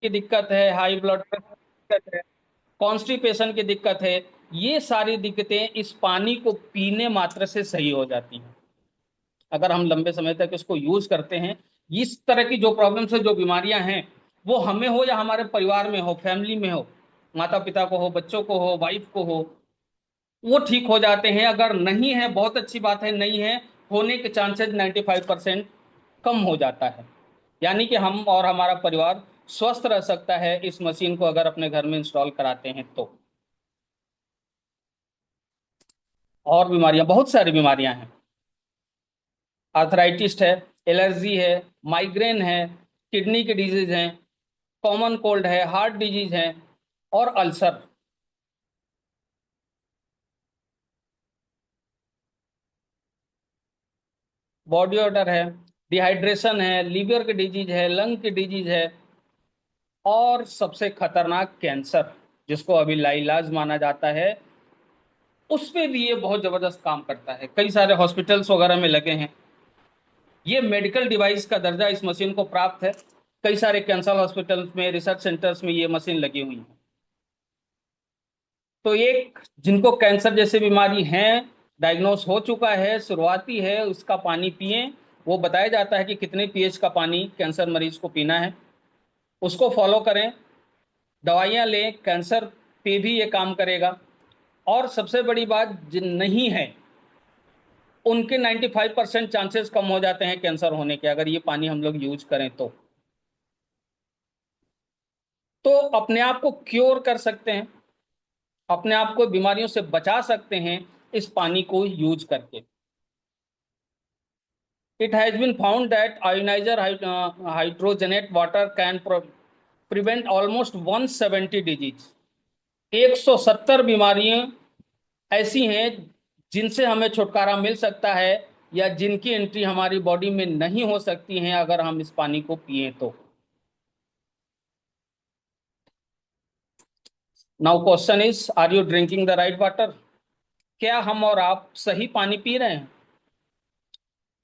की दिक्कत है, हाई ब्लड प्रेशर की दिक्कत है, कॉन्स्टिपेशन की दिक्कत है, ये सारी दिक्कतें इस पानी को पीने मात्र से सही हो जाती हैं अगर हम लंबे समय तक इसको यूज करते हैं। इस तरह की जो प्रॉब्लम्स है, जो बीमारियां हैं, वो हमें हो या हमारे परिवार में हो, फैमिली में हो, माता पिता को हो, बच्चों को हो, वाइफ को हो, वो ठीक हो जाते हैं। अगर नहीं है, बहुत अच्छी बात है, नहीं है, होने के चांसेस 95% कम हो जाता है। यानी कि हम और हमारा परिवार स्वस्थ रह सकता है इस मशीन को अगर अपने घर में इंस्टॉल कराते हैं तो। और बीमारियां, बहुत सारी बीमारियां हैं। आर्थराइटिस है, एलर्जी है, माइग्रेन है, किडनी की डिजीज है, कॉमन कोल्ड है, हार्ट डिजीज है, और अल्सर। बॉडी ऑर्डर है, डिहाइड्रेशन है, लीवर की डिजीज है, लंग की डिजीज है, और सबसे खतरनाक कैंसर, जिसको अभी लाइलाज माना जाता है, उस पे भी ये बहुत जबरदस्त काम करता है। कई सारे हॉस्पिटल्स वगैरह में लगे हैं। ये मेडिकल डिवाइस का दर्जा इस मशीन को प्राप्त है। कई सारे कैंसर हॉस्पिटल्स में, रिसर्च सेंटर्स में ये मशीन लगी हुई है। तो एक जिनको कैंसर जैसी बीमारी है, डायग्नोस हो चुका है, शुरुआती है, उसका पानी पिए। वो बताया जाता है कि कितने पीएच का पानी कैंसर मरीज को पीना है, उसको फॉलो करें, दवाइयाँ लें, कैंसर पे भी ये काम करेगा। और सबसे बड़ी बात, जिन नहीं है उनके 95% चांसेस कम हो जाते हैं कैंसर होने के, अगर ये पानी हम लोग यूज करें तो अपने आप को क्योर कर सकते हैं, अपने आप को बीमारियों से बचा सकते हैं इस पानी को यूज करके। It has been found that ionizer hydrogenate water can prevent almost 170 disease. 170 बीमारियां ऐसी हैं जिनसे हमें छुटकारा मिल सकता है, या जिनकी एंट्री हमारी बॉडी में नहीं हो सकती है अगर हम इस पानी को पिए तो। Now question is, are you drinking the right water? क्या हम और आप सही पानी पी रहे हैं?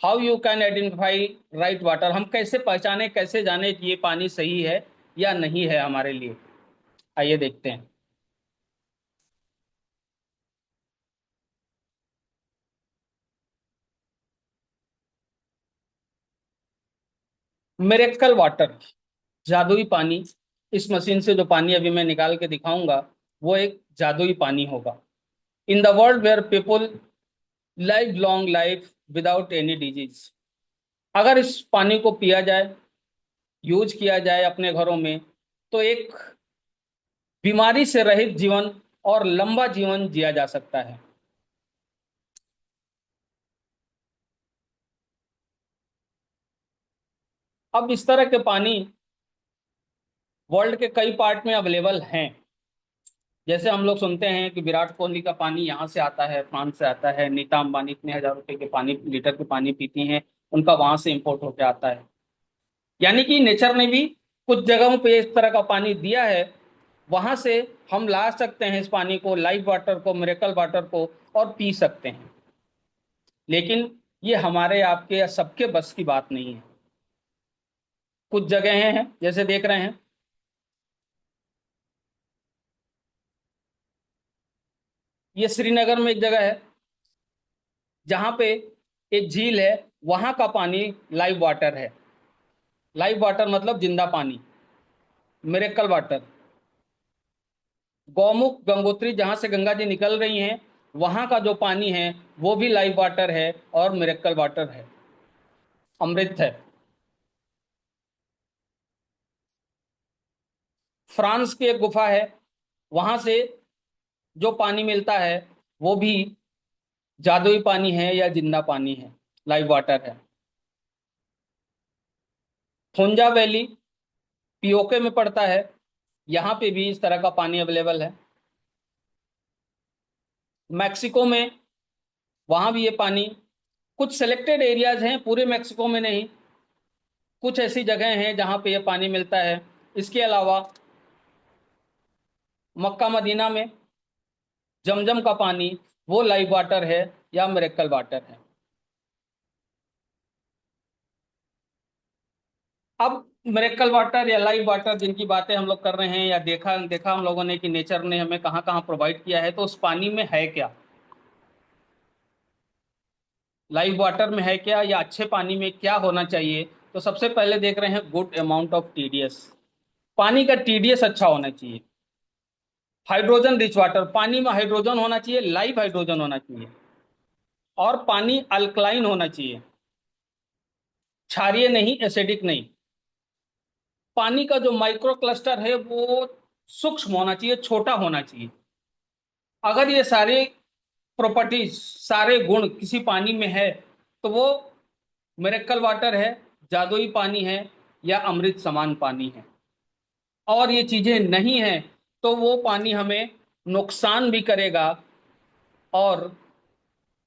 How you can identify right water? हम कैसे पहचाने, कैसे जाने कि ये पानी सही है या नहीं है हमारे लिए? आइए देखते हैं। मिरेकल वाटर, जादुई पानी। इस मशीन से जो पानी अभी मैं निकाल के दिखाऊंगा, वो एक जादुई पानी होगा। In the world where people live long life without any disease, अगर इस पानी को पिया जाए, यूज किया जाए अपने घरों में, तो एक बीमारी से रहित जीवन और लंबा जीवन जिया जा सकता है। अब इस तरह के पानी वर्ल्ड के कई पार्ट में अवेलेबल हैं। जैसे हम लोग सुनते हैं कि विराट कोहली का पानी यहाँ से आता है, फ्रांस से आता है, नीता अंबानी इतने हजार रुपए के पानी, लीटर के पानी पीती हैं, उनका वहां से इंपोर्ट होकर आता है। यानी कि नेचर ने भी कुछ जगहों पे इस तरह का पानी दिया है, वहां से हम ला सकते हैं इस पानी को, लाइफ वाटर को, मिरेकल वाटर को, और पी सकते हैं। लेकिन ये हमारे आपके या सबके बस की बात नहीं है। कुछ जगह हैं जैसे देख रहे हैं, ये श्रीनगर में एक जगह है जहां पे एक झील है, वहां का पानी लाइव वाटर है। लाइव वाटर मतलब जिंदा पानी, मिरेकल वाटर। गौमुख गंगोत्री जहां से गंगा जी निकल रही हैं, वहां का जो पानी है वो भी लाइव वाटर है और मिरेकल वाटर है, अमृत है। फ्रांस की एक गुफा है, वहां से जो पानी मिलता है वो भी जादुई पानी है या जिंदा पानी है, लाइव वाटर है। थोंजा वैली पीओके में पड़ता है, यहाँ पे भी इस तरह का पानी अवेलेबल है। मैक्सिको में, वहां भी ये पानी, कुछ सिलेक्टेड एरियाज हैं, पूरे मैक्सिको में नहीं, कुछ ऐसी जगह हैं जहां पे ये पानी मिलता है। इसके अलावा मक्का मदीना में जमजम का पानी, वो लाइव वाटर है या मिरेकल वाटर है। अब मिरेकल वाटर या लाइव वाटर जिनकी बातें हम लोग कर रहे हैं, या देखा देखा हम लोगों ने कि नेचर ने हमें कहाँ कहाँ प्रोवाइड किया है, तो उस पानी में है क्या, लाइव वाटर में है क्या, या अच्छे पानी में क्या होना चाहिए। तो सबसे पहले देख रहे हैं गुड अमाउंट ऑफ टीडीएस। पानी का टीडीएस अच्छा होना चाहिए। हाइड्रोजन रिच वाटर, पानी में हाइड्रोजन होना चाहिए, लाइव हाइड्रोजन होना चाहिए। और पानी अल्कलाइन होना चाहिए, क्षारीय नहीं, एसिडिक नहीं। पानी का जो माइक्रो क्लस्टर है वो सूक्ष्म होना चाहिए, छोटा होना चाहिए। अगर ये सारे प्रॉपर्टीज, सारे गुण किसी पानी में है, तो वो मिरेकल वाटर है, जादुई पानी है, या अमृत समान पानी है। और ये चीजें नहीं है तो वो पानी हमें नुकसान भी करेगा, और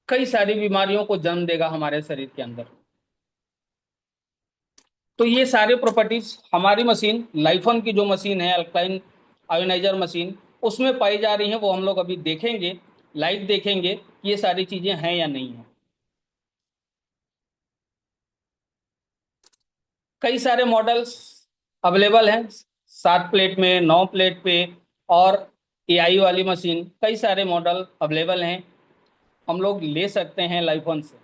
कई सारी बीमारियों को जन्म देगा हमारे शरीर के अंदर। तो ये सारे प्रॉपर्टीज हमारी मशीन लाइफन की जो मशीन है, अल्कलाइन आयोनाइजर मशीन, उसमें पाई जा रही हैं। वो हम लोग अभी देखेंगे, लाइव देखेंगे कि ये सारी चीजें हैं या नहीं है। कई सारे मॉडल्स अवेलेबल हैं, 7 प्लेट में, 9 प्लेट पे, और एआई वाली मशीन, कई सारे मॉडल अवेलेबल हैं। हम लोग ले सकते हैं लाइफोन से,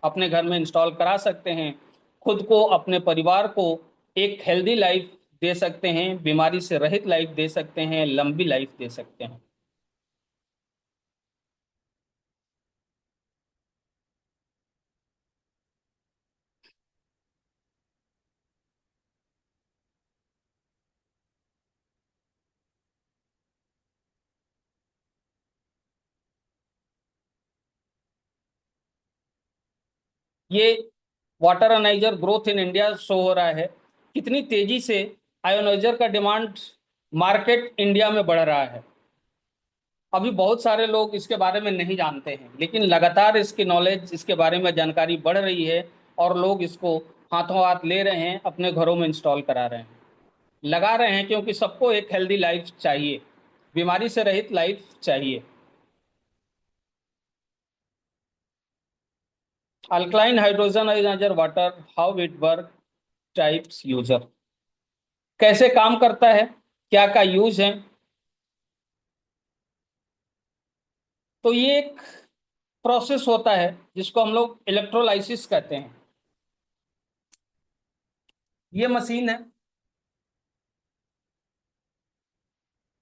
अपने घर में इंस्टॉल करा सकते हैं, खुद को अपने परिवार को एक हेल्दी लाइफ दे सकते हैं, बीमारी से रहित लाइफ दे सकते हैं, लंबी लाइफ दे सकते हैं। ये water ionizer growth in India show हो रहा है, कितनी तेजी से आयोनाइजर का डिमांड मार्केट इंडिया में बढ़ रहा है। अभी बहुत सारे लोग इसके बारे में नहीं जानते हैं, लेकिन लगातार इसकी नॉलेज, इसके बारे में जानकारी बढ़ रही है, और लोग इसको हाथों हाथ ले रहे हैं, अपने घरों में इंस्टॉल करा रहे हैं, लगा रहे हैं, क्योंकि सबको एक हेल्दी लाइफ चाहिए, बीमारी से रहित लाइफ चाहिए। Alkaline hydrogen ionizer water, how it work, types, user, कैसे काम करता है, क्या का यूज है। तो ये एक प्रोसेस होता है जिसको हम लोग इलेक्ट्रोलाइसिस कहते हैं। ये मशीन है,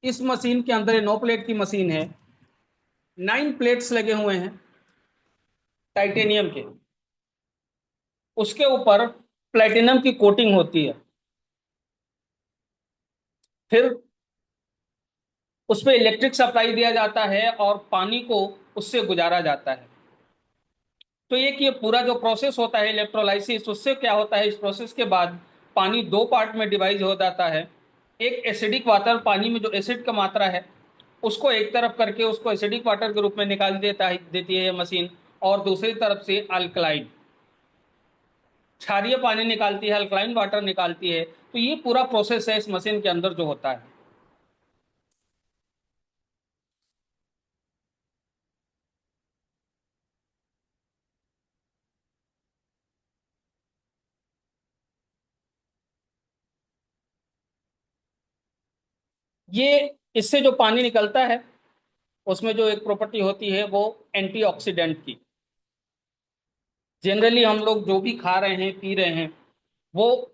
इस मशीन के अंदर, ये 9 प्लेट की मशीन है, 9 प्लेट्स लगे हुए हैं टाइटेनियम के, उसके ऊपर प्लेटिनम की कोटिंग होती है, फिर उस पर इलेक्ट्रिक सप्लाई दिया जाता है, और पानी को उससे गुजारा जाता है। तो ये पूरा जो प्रोसेस होता है इलेक्ट्रोलाइसिस, उससे क्या होता है, इस प्रोसेस के बाद पानी 2 पार्ट में डिवाइड हो जाता है। एक एसिडिक वाटर, पानी में जो एसिड का मात्रा है उसको एक तरफ करके उसको एसिडिक वाटर के रूप में निकाल देती है ये मशीन, और दूसरी तरफ से अल्कलाइन, क्षारीय पानी निकालती है, अल्कलाइन वाटर निकालती है। तो ये पूरा प्रोसेस है इस मशीन के अंदर जो होता है। ये इससे जो पानी निकलता है, उसमें जो एक प्रॉपर्टी होती है वो एंटीऑक्सीडेंट की। जनरली हम लोग जो भी खा रहे हैं, पी रहे हैं, वो,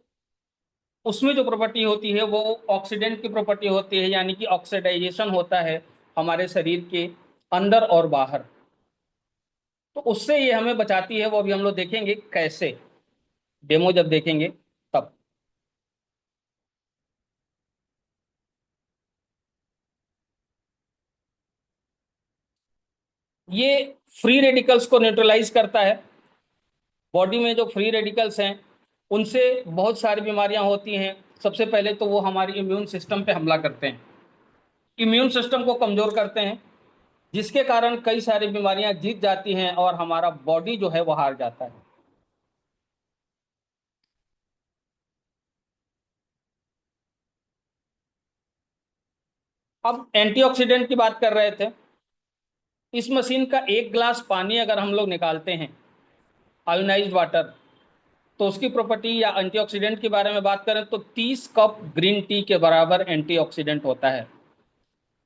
उसमें जो प्रॉपर्टी होती है वो ऑक्सीडेंट की प्रॉपर्टी होती है, यानी कि ऑक्सीडाइजेशन होता है हमारे शरीर के अंदर और बाहर। तो उससे ये हमें बचाती है, वो अभी हम लोग देखेंगे कैसे, डेमो जब देखेंगे तब। ये फ्री रेडिकल्स को न्यूट्रलाइज करता है। बॉडी में जो फ्री रेडिकल्स हैं उनसे बहुत सारी बीमारियां होती हैं। सबसे पहले तो वो हमारी इम्यून सिस्टम पे हमला करते हैं, इम्यून सिस्टम को कमजोर करते हैं, जिसके कारण कई सारी बीमारियां जीत जाती हैं, और हमारा बॉडी जो है वो हार जाता है। अब एंटीऑक्सीडेंट की बात कर रहे थे। इस मशीन का 1 ग्लास पानी अगर हम लोग निकालते हैं, आयोनाइज्ड वाटर, तो उसकी प्रॉपर्टी या एंटीऑक्सीडेंट के बारे में बात करें तो 30 कप ग्रीन टी के बराबर एंटीऑक्सीडेंट होता है,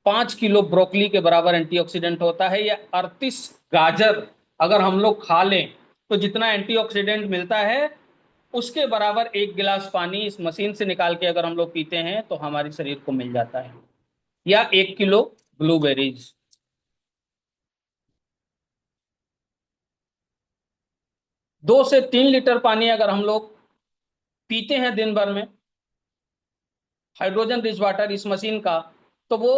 5 किलो ब्रोकली के बराबर एंटीऑक्सीडेंट होता है, या 38 गाजर अगर हम लोग खा लें तो जितना एंटीऑक्सीडेंट मिलता है उसके बराबर एक गिलास पानी इस मशीन से निकाल के अगर हम लोग पीते हैं तो हमारे शरीर को मिल जाता है, या 1 किलो ब्लूबेरीज। 2 से 3 लीटर पानी अगर हम लोग पीते हैं दिन भर में, हाइड्रोजन रिच वाटर इस मशीन का, तो वो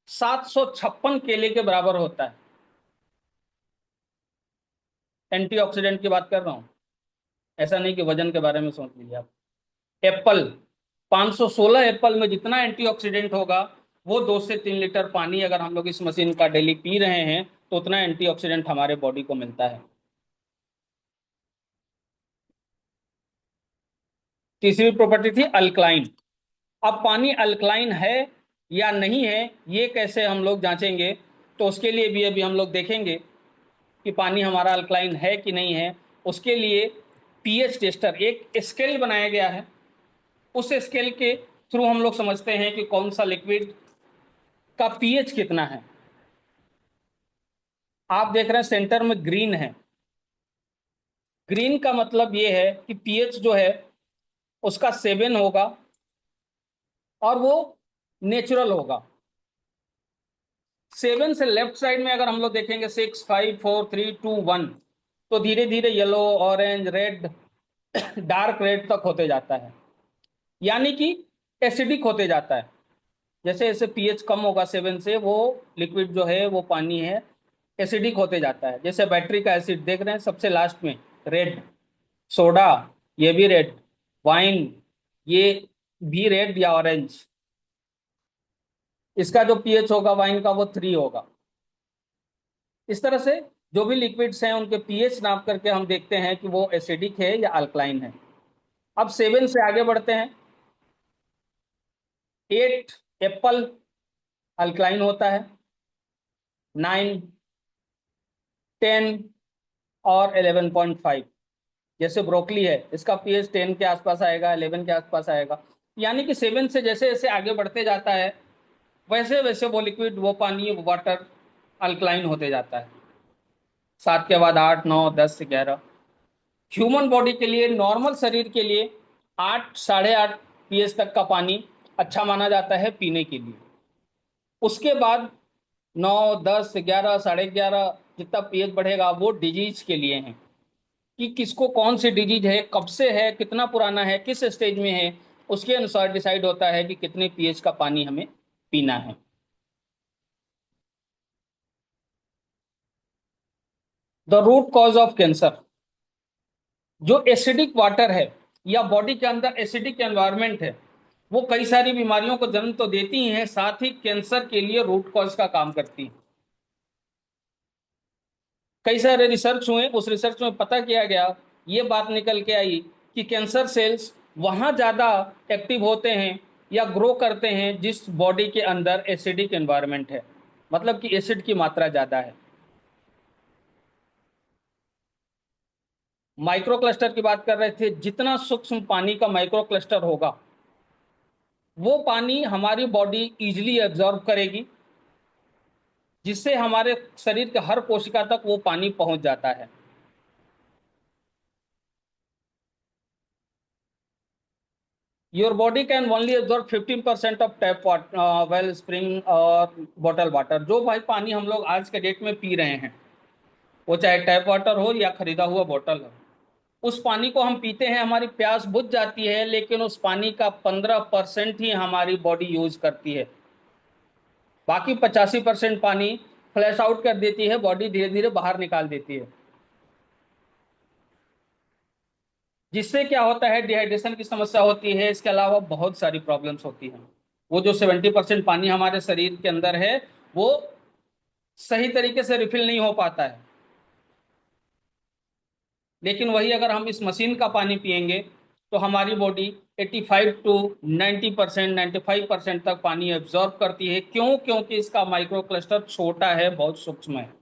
756 केले के बराबर होता है। एंटीऑक्सीडेंट की बात कर रहा हूं, ऐसा नहीं कि वजन के बारे में सोच लीजिए आप। एप्पल, 516 एप्पल में जितना एंटीऑक्सीडेंट होगा वो 2 से 3 लीटर पानी अगर हम लोग इस मशीन का डेली पी रहे हैं तो उतना एंटीऑक्सीडेंट हमारे बॉडी को मिलता है। तीसरी प्रॉपर्टी थी अल्कलाइन। अब पानी अल्कलाइन है या नहीं है ये कैसे हम लोग जांचेंगे, तो उसके लिए भी अभी हम लोग देखेंगे कि पानी हमारा अल्कलाइन है कि नहीं है। उसके लिए पीएच टेस्टर, एक स्केल बनाया गया है, उस स्केल के थ्रू हम लोग समझते हैं कि कौन सा लिक्विड का पीएच कितना है। आप देख रहे हैं सेंटर में ग्रीन है, ग्रीन का मतलब ये है कि पीएच जो है उसका 7 होगा और वो नेचुरल होगा। 7 से लेफ्ट साइड में अगर हम लोग देखेंगे 6, 5, 4, 3, 2, 1, तो धीरे धीरे yellow, orange, red, dark red तक होते जाता है, यानी कि एसिडिक होते जाता है। जैसे जैसे पीएच कम होगा 7 से, वो लिक्विड जो है वो पानी है एसिडिक होते जाता है। जैसे बैटरी का एसिड देख रहे हैं सबसे लास्ट में, रेड। सोडा, ये भी रेड। वाइन, ये भी रेड या ऑरेंज। इसका जो पीएच होगा वाइन का वो 3 होगा। इस तरह से जो भी लिक्विड्स हैं उनके पीएच नाप करके हम देखते हैं कि वो एसिडिक है या अल्कलाइन है। अब 7 से आगे बढ़ते हैं। 8 एप्पल अल्कलाइन होता है, 9, 10 और 11.5। जैसे ब्रोकली है इसका पीएच 10 के आसपास आएगा, 11 के आसपास आएगा। यानी कि 7 से जैसे जैसे आगे बढ़ते जाता है वैसे वैसे वो लिक्विड, वो पानी, वो वाटर अल्कलाइन होते जाता है। 7 के बाद 8, 9, 10, 11। ह्यूमन बॉडी के लिए, नॉर्मल शरीर के लिए 8, 8.5 पीएच तक का पानी अच्छा माना जाता है पीने के लिए। उसके बाद 9, 10, 11, 11.5 जितना पीएच बढ़ेगा वो डिजीज के लिए है, कि किसको कौन सी डिजीज है, कब से है, कितना पुराना है, किस स्टेज में है, उसके अनुसार डिसाइड होता है कि कितने पीएच का पानी हमें पीना है। The root cause of cancer, जो एसिडिक वाटर है या बॉडी के अंदर एसिडिक एनवायरनमेंट है, वो कई सारी बीमारियों को जन्म तो देती ही हैं, साथ ही कैंसर के लिए रूट कॉज का काम करती है। कई सारे रिसर्च हुए, उस रिसर्च में पता किया गया, ये बात निकल के आई कि कैंसर सेल्स वहां ज्यादा एक्टिव होते हैं या ग्रो करते हैं जिस बॉडी के अंदर एसिडिक एनवायरनमेंट है, मतलब कि एसिड की मात्रा ज्यादा है। माइक्रो क्लस्टर की बात कर रहे थे, जितना सूक्ष्म पानी का माइक्रो क्लस्टर होगा वो पानी हमारी बॉडी इजिली एब्जॉर्ब करेगी, जिससे हमारे शरीर के हर कोशिका तक वो पानी पहुंच जाता है। Your body can only absorb 15% of tap water, well, spring और बॉटल वाटर। जो भाई पानी हम लोग आज के डेट में पी रहे हैं, वो चाहे टैप वाटर हो या खरीदा हुआ बॉटल हो, उस पानी को हम पीते हैं, हमारी प्यास बुझ जाती है, लेकिन उस पानी का 15% ही हमारी बॉडी यूज करती है। बाकी 85% पानी फ्लैश आउट कर देती है, बॉडी धीरे धीरे बाहर निकाल देती है, जिससे क्या होता है, डिहाइड्रेशन की समस्या होती है। इसके अलावा बहुत सारी प्रॉब्लम्स होती हैं। वो जो 70% पानी हमारे शरीर के अंदर है वो सही तरीके से रिफिल नहीं हो पाता है। लेकिन वही अगर हम इस मशीन का पानी पिएंगे तो हमारी बॉडी 85 टू 90%, 95% तक पानी एब्जॉर्ब करती है। क्यों? क्योंकि इसका माइक्रो क्लस्टर छोटा है, बहुत सूक्ष्म है,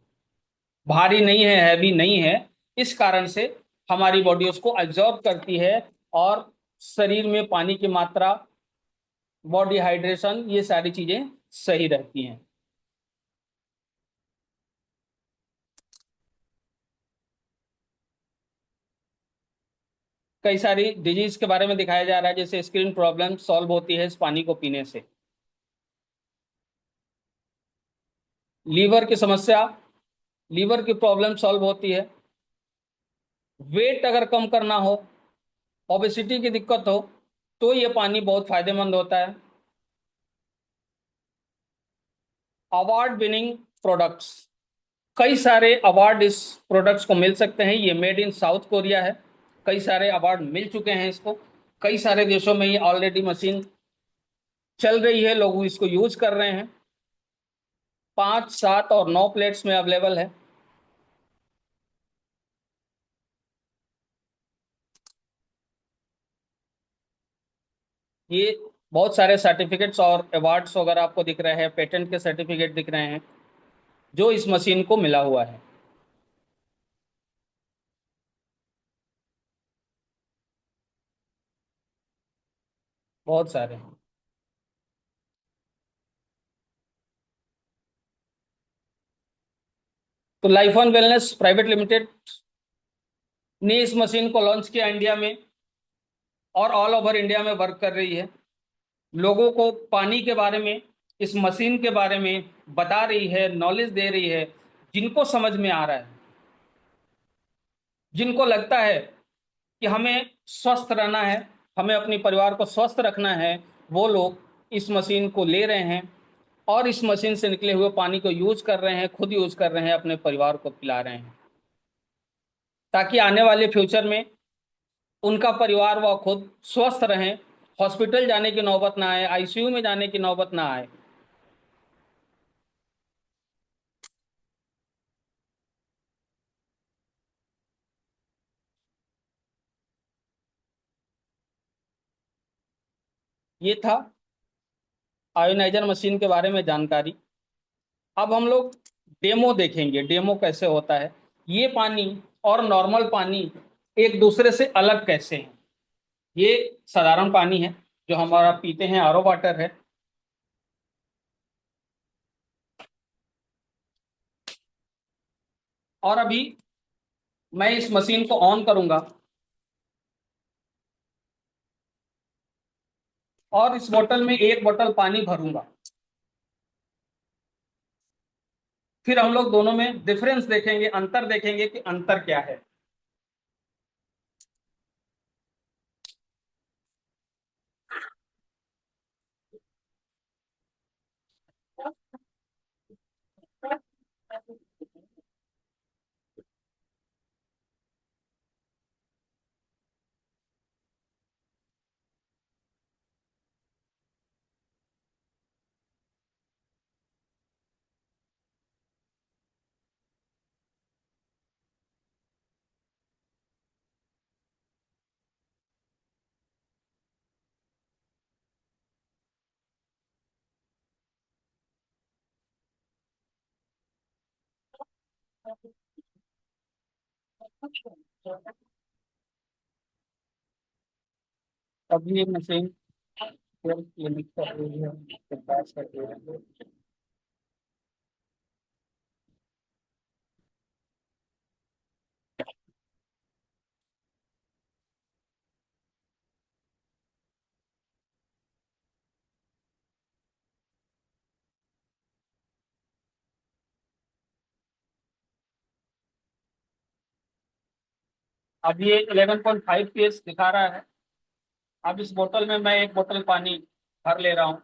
भारी नहीं है, हैवी नहीं है। इस कारण से हमारी बॉडी उसको एब्जॉर्ब करती है, और शरीर में पानी की मात्रा, बॉडी हाइड्रेशन, ये सारी चीजें सही रहती हैं। कई सारी डिजीज के बारे में दिखाया जा रहा है, जैसे स्किन प्रॉब्लम सॉल्व होती है इस पानी को पीने से। लीवर की समस्या, लीवर की प्रॉब्लम सॉल्व होती है। वेट अगर कम करना हो, ओबेसिटी की दिक्कत हो, तो ये पानी बहुत फायदेमंद होता है। अवार्ड विनिंग प्रोडक्ट्स, कई सारे अवार्ड इस प्रोडक्ट्स को मिल सकते हैं। ये मेड इन साउथ कोरिया है। कई सारे अवार्ड मिल चुके हैं इसको। कई सारे देशों में ये ऑलरेडी मशीन चल रही है, लोग इसको यूज कर रहे हैं। 5, 7 और 9 प्लेट्स में अवेलेबल है। ये बहुत सारे सर्टिफिकेट्स और अवार्ड्स वगैरह आपको दिख रहे हैं, पेटेंट के सर्टिफिकेट दिख रहे हैं, जो इस मशीन को मिला हुआ है। बहुत सारे हैं। तो life on wellness private limited ने इस मशीन को लॉन्च किया इंडिया में, और ऑल ओवर इंडिया में वर्क कर रही है। लोगों को पानी के बारे में, इस मशीन के बारे में बता रही है, नॉलेज दे रही है। जिनको समझ में आ रहा है, जिनको लगता है कि हमें स्वस्थ रहना है, हमें अपने परिवार को स्वस्थ रखना है, वो लोग इस मशीन को ले रहे हैं, और इस मशीन से निकले हुए पानी को यूज कर रहे हैं, खुद यूज कर रहे हैं, अपने परिवार को पिला रहे हैं, ताकि आने वाले फ्यूचर में उनका परिवार व खुद स्वस्थ रहें, हॉस्पिटल जाने की नौबत ना आए, आईसीयू में जाने की नौबत ना आए। ये था आयोनाइजर मशीन के बारे में जानकारी। अब हम लोग डेमो देखेंगे, डेमो कैसे होता है। ये पानी और नॉर्मल पानी एक दूसरे से अलग कैसे हैं। ये साधारण पानी है जो हमारा पीते हैं, आरओ वाटर है। और अभी मैं इस मशीन को ऑन करूंगा, और इस बोतल में एक बोतल पानी भरूंगा। फिर हम लोग दोनों में डिफरेंस देखेंगे, अंतर देखेंगे कि अंतर क्या है। अभी ये मशीन क्लिनिक कर रही है, उसके पास कर रही है। अब ये 11.5 pH दिखा रहा है। अब इस बोतल में मैं एक बोतल पानी भर ले रहा हूँ।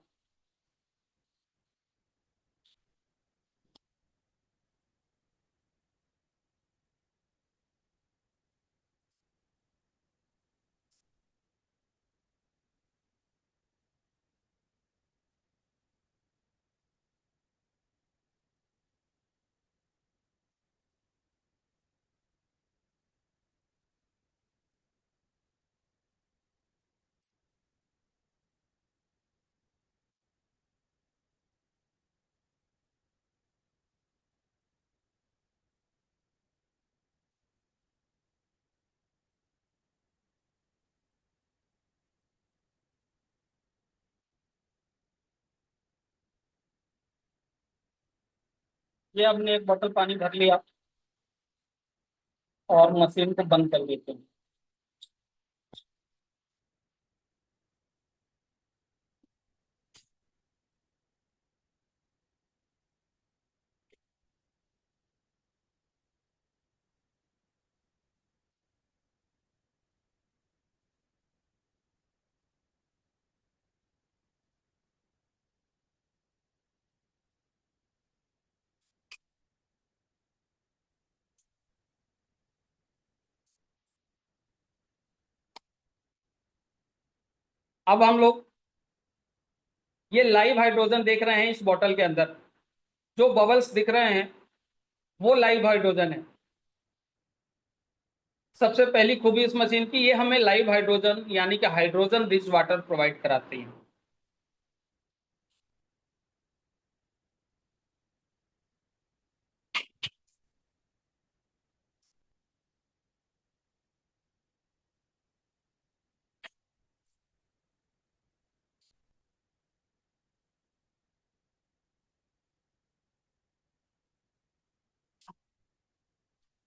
ये हमने एक बोतल पानी भर लिया और मशीन को बंद कर देते हैं। अब हम लोग ये लाइव हाइड्रोजन देख रहे हैं इस बोतल के अंदर। जो बबल्स दिख रहे हैं वो लाइव हाइड्रोजन है। सबसे पहली खूबी इस मशीन की, ये हमें लाइव हाइड्रोजन यानी कि हाइड्रोजन रिच वाटर प्रोवाइड कराती है।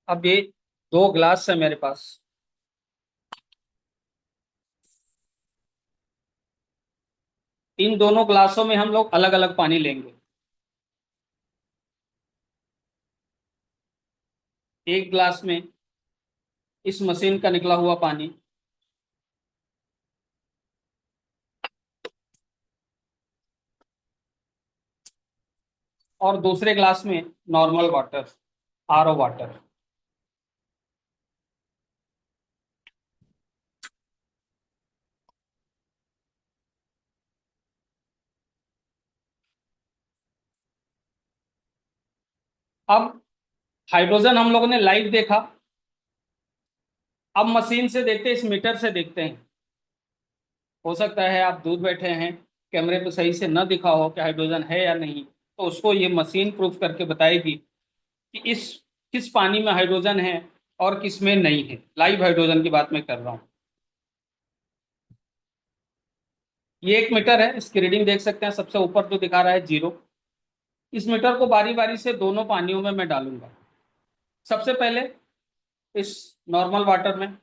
अब ये दो ग्लास है मेरे पास। इन दोनों ग्लासों में हम लोग अलग अलग पानी लेंगे। एक ग्लास में इस मशीन का निकला हुआ पानी, और दूसरे ग्लास में नॉर्मल वाटर, आरओ वाटर। अब हाइड्रोजन हम लोगों ने लाइव देखा। अब मशीन से देखते हैं, इस मीटर से देखते हैं। हो सकता है आप दूर बैठे हैं, कैमरे पे सही से न दिखा हो कि हाइड्रोजन है या नहीं, तो उसको ये मशीन प्रूफ करके बताएगी कि इस किस पानी में हाइड्रोजन है और किस में नहीं है। लाइव हाइड्रोजन की बात मैं कर रहा हूँ। ये एक मीटर है, इसकी रीडिंग देख सकते हैं। सबसे ऊपर जो दिखा रहा है 0। इस मीटर को बारी बारी से दोनों पानियों में मैं डालूंगा। सबसे पहले इस नॉर्मल वाटर में,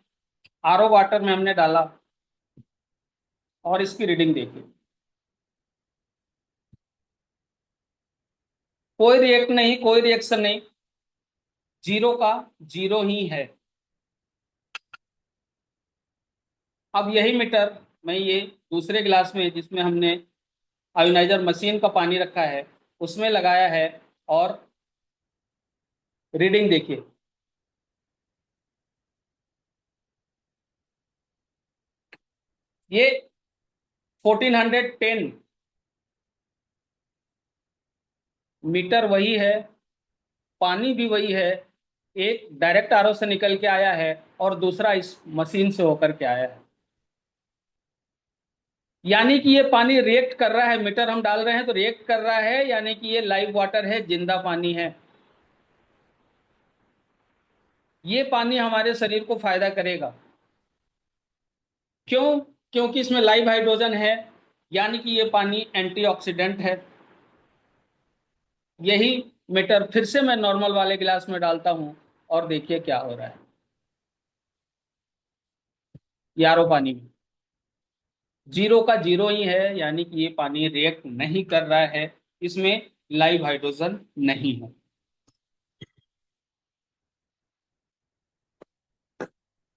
आरओ वाटर में हमने डाला और इसकी रीडिंग देखी। कोई रिएक्ट नहीं, कोई रिएक्शन नहीं, 0 का 0 ही है। अब यही मीटर मैं ये दूसरे गिलास में, जिसमें हमने आयोनाइजर मशीन का पानी रखा है, उसमें लगाया है और रीडिंग देखिए। ये 1410 मीटर वही है, पानी भी वही है। एक डायरेक्ट आरओ से निकल के आया है और दूसरा इस मशीन से होकर के आया है। यानी कि ये पानी रिएक्ट कर रहा है। मीटर हम डाल रहे हैं तो रिएक्ट कर रहा है, यानी कि ये लाइव वाटर है, जिंदा पानी है। ये पानी हमारे शरीर को फायदा करेगा। क्यों? क्योंकि इसमें लाइव हाइड्रोजन है, यानी कि ये पानी एंटीऑक्सीडेंट है। यही मीटर फिर से मैं नॉर्मल वाले गिलास में डालता हूं और देखिए क्या हो रहा है। यारो पानी में 0 का 0 ही है, यानी कि ये पानी रिएक्ट नहीं कर रहा है। इसमें लाइव हाइड्रोजन नहीं है।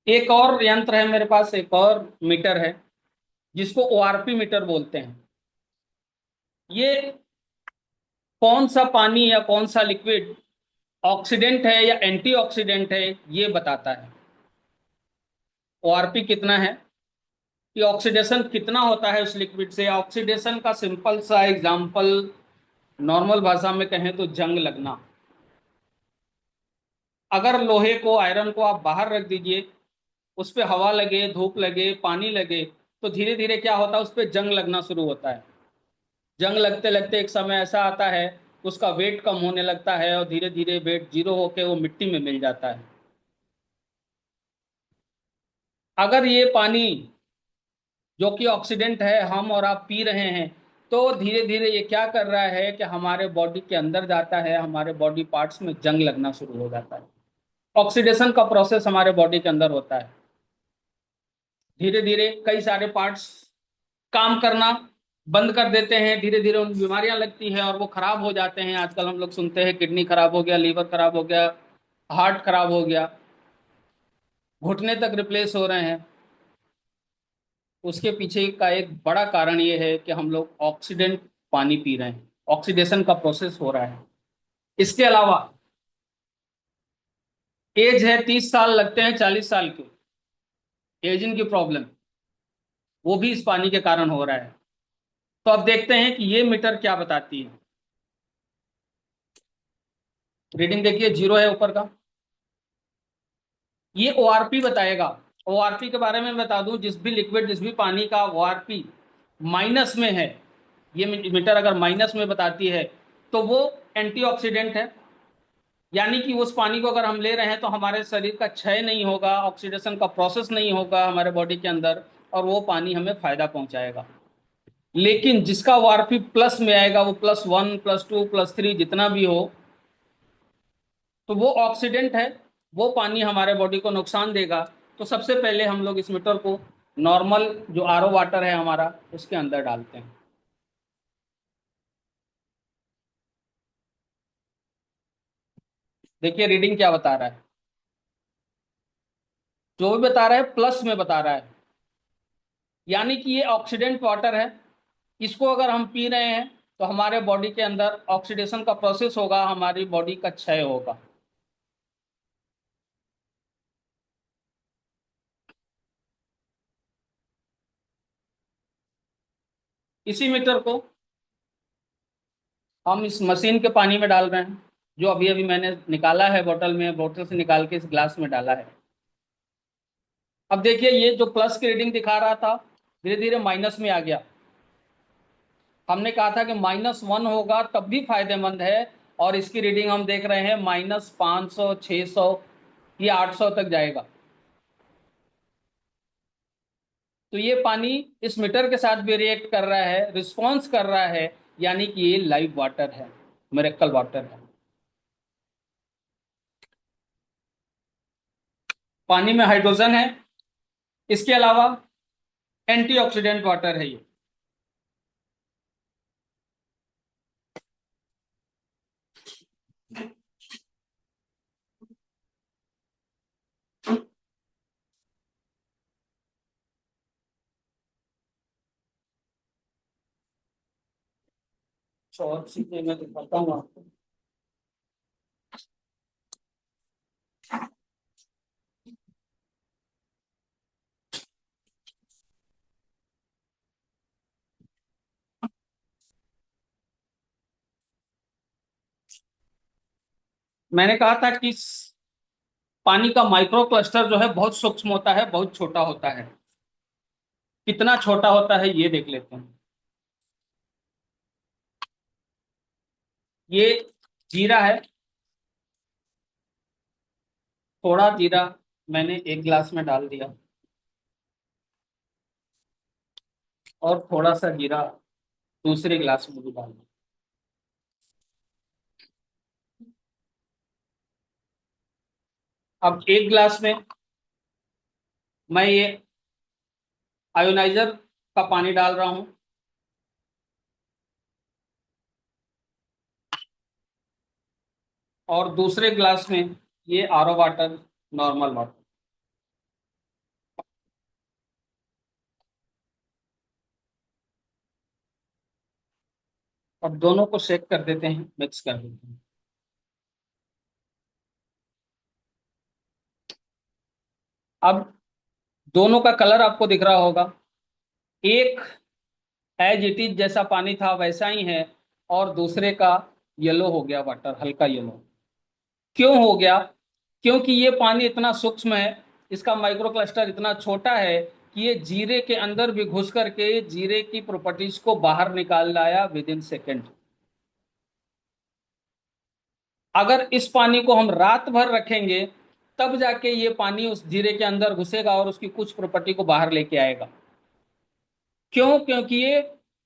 एक और यंत्र है मेरे पास, एक और मीटर है जिसको ओआरपी मीटर बोलते हैं। ये कौन सा पानी या कौन सा लिक्विड ऑक्सीडेंट है या एंटीऑक्सीडेंट है, ये बताता है। ओआरपी कितना है, कि ऑक्सीडेशन कितना होता है उस लिक्विड से। ऑक्सीडेशन का सिंपल सा एग्जांपल नॉर्मल भाषा में कहें तो जंग लगना। अगर लोहे को, आयरन को आप बाहर रख दीजिए, उस पर हवा लगे, धूप लगे, पानी लगे, तो धीरे धीरे क्या होता है, उस पर जंग लगना शुरू होता है। जंग लगते लगते एक समय ऐसा आता है, उसका वेट कम होने लगता है और धीरे धीरे वेट 0 होके वो मिट्टी में मिल जाता है। अगर ये पानी जो कि ऑक्सीडेंट है, हम और आप पी रहे हैं, तो धीरे धीरे ये क्या कर रहा है कि हमारे बॉडी के अंदर जाता है, हमारे बॉडी पार्ट्स में जंग लगना शुरू हो जाता है। ऑक्सीडेशन का प्रोसेस हमारे बॉडी के अंदर होता है। धीरे धीरे कई सारे पार्ट्स काम करना बंद कर देते हैं, धीरे धीरे उन बीमारियां लगती है और वो खराब हो जाते हैं। आजकल हम लोग सुनते हैं किडनी खराब हो गया, लीवर खराब हो गया, हार्ट खराब हो गया, घुटने तक रिप्लेस हो रहे हैं। उसके पीछे का एक बड़ा कारण ये है कि हम लोग ऑक्सीडेंट पानी पी रहे हैं, ऑक्सीडेशन का प्रोसेस हो रहा है। इसके अलावा एज है, 30 साल लगते हैं 40 साल के, एजिंग की प्रॉब्लम, वो भी इस पानी के कारण हो रहा है। तो अब देखते हैं कि ये मीटर क्या बताती है। रीडिंग देखिए, 0 है ऊपर का। ये ओआरपी बताएगा। ओआरपी के बारे में बता दूं, जिस भी लिक्विड, जिस भी पानी का ओआरपी माइनस में है, ये मीटर अगर माइनस में बताती है तो वो एंटीऑक्सीडेंट है। यानी कि उस पानी को अगर हम ले रहे हैं तो हमारे शरीर का क्षय नहीं होगा, ऑक्सीडेशन का प्रोसेस नहीं होगा हमारे बॉडी के अंदर, और वो पानी हमें फायदा पहुंचाएगा। लेकिन जिसका ओआरपी प्लस में आएगा, वो +1 +2 +3 जितना भी हो, तो वो ऑक्सीडेंट है, वो पानी हमारे बॉडी को नुकसान देगा। तो सबसे पहले हम लोग इस मीटर को नॉर्मल जो आरओ वाटर है हमारा, उसके अंदर डालते हैं। देखिए रीडिंग क्या बता रहा है। जो भी बता रहा है प्लस में बता रहा है, यानी कि ये ऑक्सीडेंट वाटर है। इसको अगर हम पी रहे हैं तो हमारे बॉडी के अंदर ऑक्सीडेशन का प्रोसेस होगा, हमारी बॉडी का क्षय होगा। इसी मीटर को हम इस मशीन के पानी में डाल रहे हैं, जो अभी अभी मैंने निकाला है बोतल में, बोतल से निकाल के इस ग्लास में डाला है। अब देखिए, ये जो प्लस की रीडिंग दिखा रहा था, धीरे धीरे माइनस में आ गया। हमने कहा था कि -1 होगा तब भी फायदेमंद है, और इसकी रीडिंग हम देख रहे हैं -500, 600, ये 800 तक जाएगा। तो ये पानी इस मीटर के साथ भी रिएक्ट कर रहा है, रिस्पॉन्स कर रहा है, यानी कि ये लाइव वाटर है, मिरेकल वाटर है। पानी में हाइड्रोजन है, इसके अलावा एंटीऑक्सीडेंट वाटर है ये। और चीजें मैं दिखाता हूँ आपको। मैंने कहा था कि पानी का माइक्रो क्लस्टर जो है बहुत सूक्ष्म होता है, बहुत छोटा होता है। कितना छोटा होता है ये देख लेते हैं। ये जीरा है, थोड़ा जीरा मैंने एक गिलास में डाल दिया, और थोड़ा सा जीरा दूसरे गिलास में भी डाल दिया। अब एक गिलास में मैं ये आयोनाइजर का पानी डाल रहा हूँ, और दूसरे गिलास में ये आरओ वाटर, नॉर्मल वाटर। अब दोनों को शेक कर देते हैं, मिक्स कर देते हैं। अब दोनों का कलर आपको दिख रहा होगा। एक एज इट इज जैसा पानी था वैसा ही है, और दूसरे का येलो हो गया वाटर, हल्का येलो। क्यों हो गया? क्योंकि ये पानी इतना सूक्ष्म है, इसका माइक्रो क्लस्टर इतना छोटा है कि ये जीरे के अंदर भी घुस करके जीरे की प्रॉपर्टीज को बाहर निकाल लाया विद इन सेकेंड। अगर इस पानी को हम रात भर रखेंगे, तब जाके ये पानी उस जीरे के अंदर घुसेगा और उसकी कुछ प्रॉपर्टी को बाहर लेके आएगा। क्यों? क्योंकि ये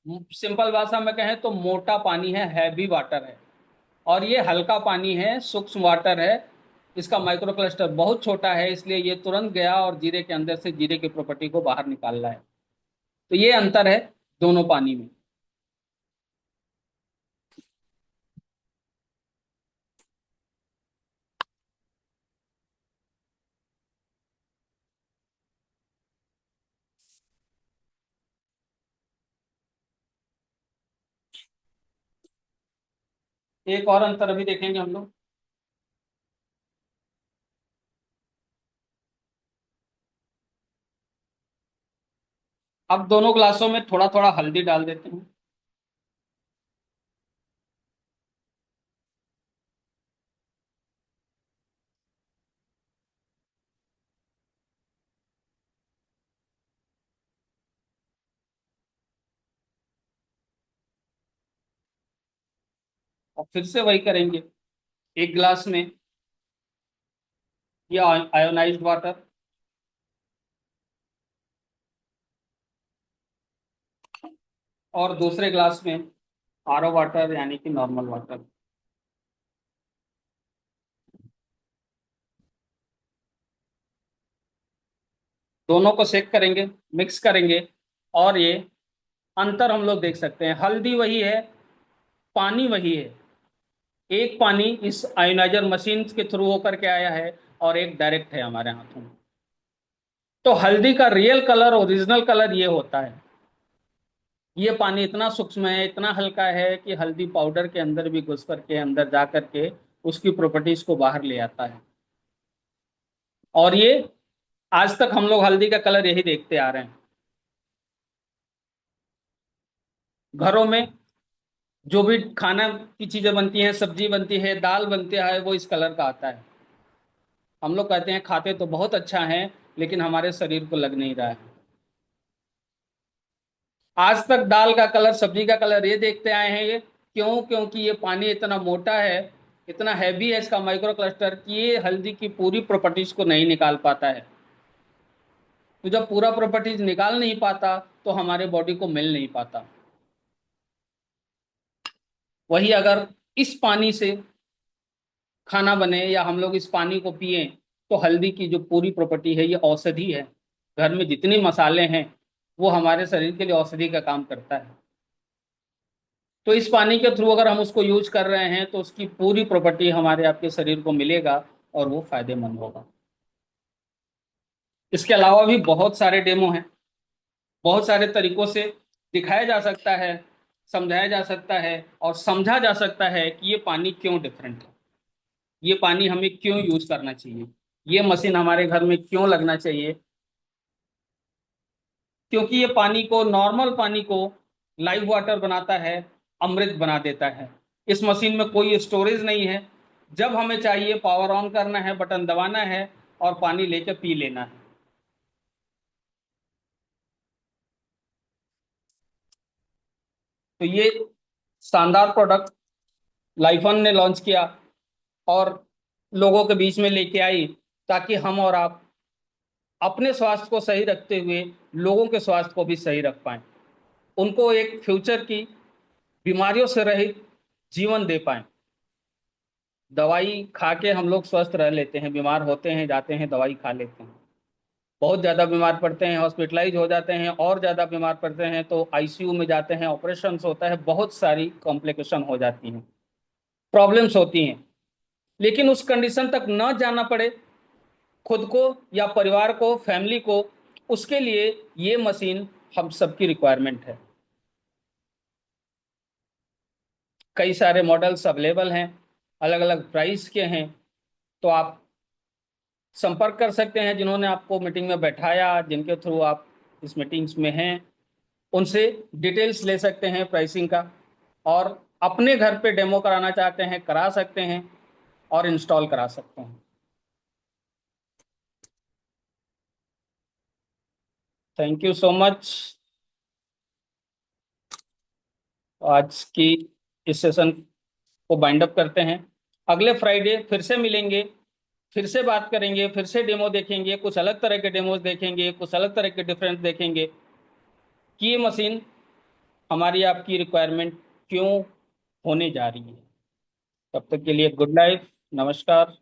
सिंपल भाषा में कहें तो मोटा पानी है, हैवी वाटर है। और ये हल्का पानी है, सूक्ष्म वाटर है। इसका माइक्रो क्लस्टर बहुत छोटा है, इसलिए ये तुरंत गया और जीरे के अंदर से जीरे की प्रॉपर्टी को बाहर निकाल रहा है। तो ये अंतर है दोनों पानी में। एक और अंतर अभी देखेंगे हम लोग। अब दोनों ग्लासों में थोड़ा थोड़ा हल्दी डाल देते हैं। और फिर से वही करेंगे। एक ग्लास में ये आयोनाइज्ड वाटर, और दूसरे ग्लास में आरओ वाटर यानी कि नॉर्मल वाटर। दोनों को सेक करेंगे, मिक्स करेंगे। और ये अंतर हम लोग देख सकते हैं, हल्दी वही है, पानी वही है। एक पानी इस आयोनाइजर मशीन के थ्रू होकर के आया है और एक डायरेक्ट है हमारे हाथों में। तो हल्दी का रियल कलर, ओरिजिनल कलर ये होता है। ये पानी इतना सूक्ष्म है, इतना हल्का है कि हल्दी पाउडर के अंदर भी घुस करके, अंदर जा करके उसकी प्रॉपर्टीज को बाहर ले आता है। और ये आज तक हम लोग हल्दी का कलर यही देखते आ रहे हैं। घरों में जो भी खाना की चीजें बनती हैं, सब्जी बनती है, दाल बनती है, वो इस कलर का आता है। हम लोग कहते हैं खाते तो बहुत अच्छा है, लेकिन हमारे शरीर को लग नहीं रहा है। आज तक दाल का कलर, सब्जी का कलर ये देखते आए हैं। ये क्यों? क्योंकि ये पानी इतना मोटा है, इतना हैवी है इसका माइक्रो क्लस्टर, कि ये हल्दी की पूरी प्रॉपर्टीज को नहीं निकाल पाता है। तो जब पूरा प्रॉपर्टीज निकाल नहीं पाता तो हमारे बॉडी को मिल नहीं पाता। वही अगर इस पानी से खाना बने या हम लोग इस पानी को पिए, तो हल्दी की जो पूरी प्रॉपर्टी है ये औषधि है। घर में जितने मसाले हैं वो हमारे शरीर के लिए औषधि का काम करता है। तो इस पानी के थ्रू अगर हम उसको यूज कर रहे हैं तो उसकी पूरी प्रॉपर्टी हमारे आपके शरीर को मिलेगा और वो फायदेमंद होगा। इसके अलावा भी बहुत सारे डेमो हैं, बहुत सारे तरीकों से दिखाया जा सकता है, समझाया जा सकता है और समझा जा सकता है कि ये पानी क्यों डिफरेंट है, ये पानी हमें क्यों यूज करना चाहिए, ये मशीन हमारे घर में क्यों लगना चाहिए। क्योंकि ये पानी को, नॉर्मल पानी को लाइव वाटर बनाता है, अमृत बना देता है। इस मशीन में कोई स्टोरेज नहीं है। जब हमें चाहिए पावर ऑन करना है, बटन दबाना है और पानी लेके पी लेना है। तो ये शानदार प्रोडक्ट लाइफन ने लॉन्च किया और लोगों के बीच में लेके आई, ताकि हम और आप अपने स्वास्थ्य को सही रखते हुए लोगों के स्वास्थ्य को भी सही रख पाएं, उनको एक फ्यूचर की बीमारियों से रहित जीवन दे पाएं। दवाई खा के हम लोग स्वस्थ रह लेते हैं, बीमार होते हैं, जाते हैं, दवाई खा लेते हैं, बहुत ज़्यादा बीमार पड़ते हैं, हॉस्पिटलाइज हो जाते हैं, और ज़्यादा बीमार पड़ते हैं तो आईसीयू में जाते हैं, ऑपरेशन होता है, बहुत सारी कॉम्प्लिकेशन हो जाती हैं, प्रॉब्लम्स होती हैं। लेकिन उस कंडीशन तक न जाना पड़े खुद को या परिवार को, फैमिली को, उसके लिए ये मशीन हम सबकी रिक्वायरमेंट है। कई सारे मॉडल्स अवेलेबल हैं, अलग अलग प्राइस के हैं। तो आप संपर्क कर सकते हैं जिन्होंने आपको मीटिंग में बैठाया, जिनके थ्रू आप इस मीटिंग्स में हैं, उनसे डिटेल्स ले सकते हैं प्राइसिंग का। और अपने घर पे डेमो कराना चाहते हैं, करा सकते हैं और इंस्टॉल करा सकते हैं। Thank you so much. आज की इस सेशन को बाइंड अप करते हैं। अगले फ्राइडे फिर से मिलेंगे, फिर से बात करेंगे, फिर से डेमो देखेंगे, कुछ अलग तरह के डेमोज देखेंगे, कुछ अलग तरह के डिफरेंस देखेंगे कि ये मशीन हमारी आपकी रिक्वायरमेंट क्यों होने जा रही है। तब तक के लिए गुड लाइफ, नमस्कार।